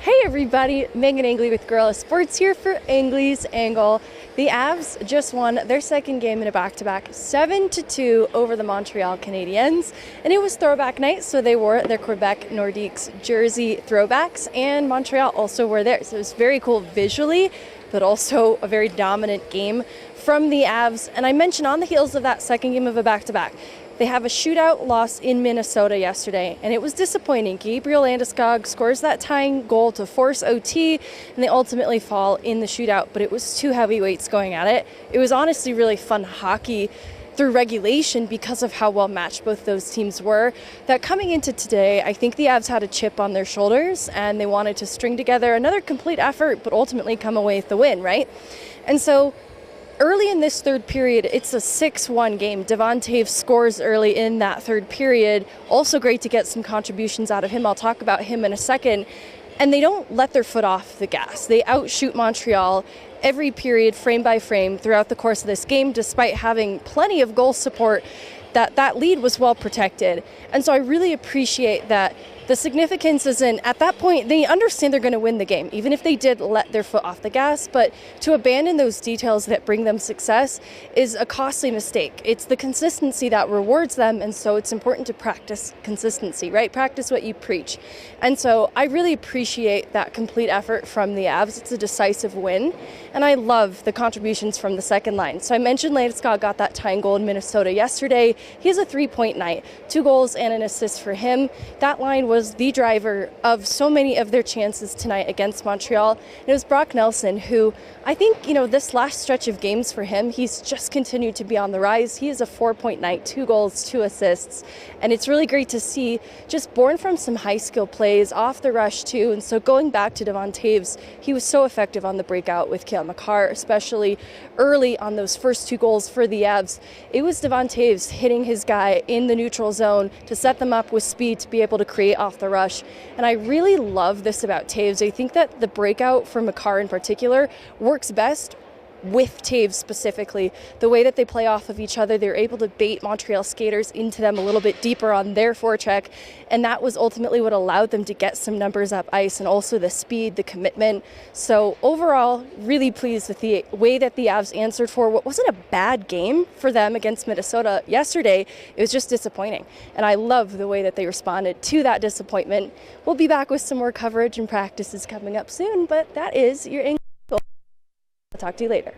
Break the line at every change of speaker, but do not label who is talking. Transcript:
Hey everybody, Meghan Angley with Gorilla Sports here for Angley's Angle. The Avs just won their second game in a back-to-back 7-2 over the Montreal Canadiens. And it was throwback night, so they wore their Quebec Nordiques jersey throwbacks, and Montreal also wore theirs. So it was very cool visually, but also a very dominant game from the Avs. And I mentioned on the heels of that second game of a back-to-back, they have a shootout loss in Minnesota yesterday, and it was disappointing. Gabriel Landeskog scores that tying goal to force OT, and they ultimately fall in the shootout, but it was two heavyweights going at it. It was honestly really fun hockey through regulation because of how well matched both those teams were. That coming into today, I think the Avs had a chip on their shoulders, and they wanted to string together another complete effort, but ultimately come away with the win, right? And so early in this third period, it's a 6-1 game. Devon Toews scores early in that third period. Also great to get some contributions out of him. I'll talk about him in a second. And they don't let their foot off the gas. They outshoot Montreal every period, frame by frame, throughout the course of this game, despite having plenty of goal support. That lead was well protected. And so I really appreciate that. The significance isn't, at that point, they understand they're going to win the game, even if they did let their foot off the gas. But to abandon those details that bring them success is a costly mistake. It's the consistency that rewards them, and so it's important to practice consistency, right? Practice what you preach. And so I really appreciate that complete effort from the Avs. It's a decisive win, and I love the contributions from the second line. So I mentioned Landeskog got that tying goal in Minnesota yesterday. He has a 3-point night, 2 goals and an assist for him. That line was the driver of so many of their chances tonight against Montreal. And it was Brock Nelson who, I think, this last stretch of games for him, he's just continued to be on the rise. He has a 4-point night, 2 goals, 2 assists. And it's really great to see, just born from some high skill plays, off the rush too. And so going back to Devon Toews, he was so effective on the breakout with Cale Makar, especially early on those first 2 goals for the Avs. It was Devon Toews hitting his guy in the neutral zone to set them up with speed to be able to create off the rush. And I really love this about Toews. I think that the breakout for Makar in particular works best with Toews specifically. The way that they play off of each other, they're able to bait Montreal skaters into them a little bit deeper on their forecheck, and that was ultimately what allowed them to get some numbers up ice, and also the speed, the commitment. So overall, really pleased with the way that the Avs answered for what wasn't a bad game for them against Minnesota yesterday. It was just disappointing, and I love the way that they responded to that disappointment. We'll be back with some more coverage and practices coming up soon, but that is your English. I'll talk to you later.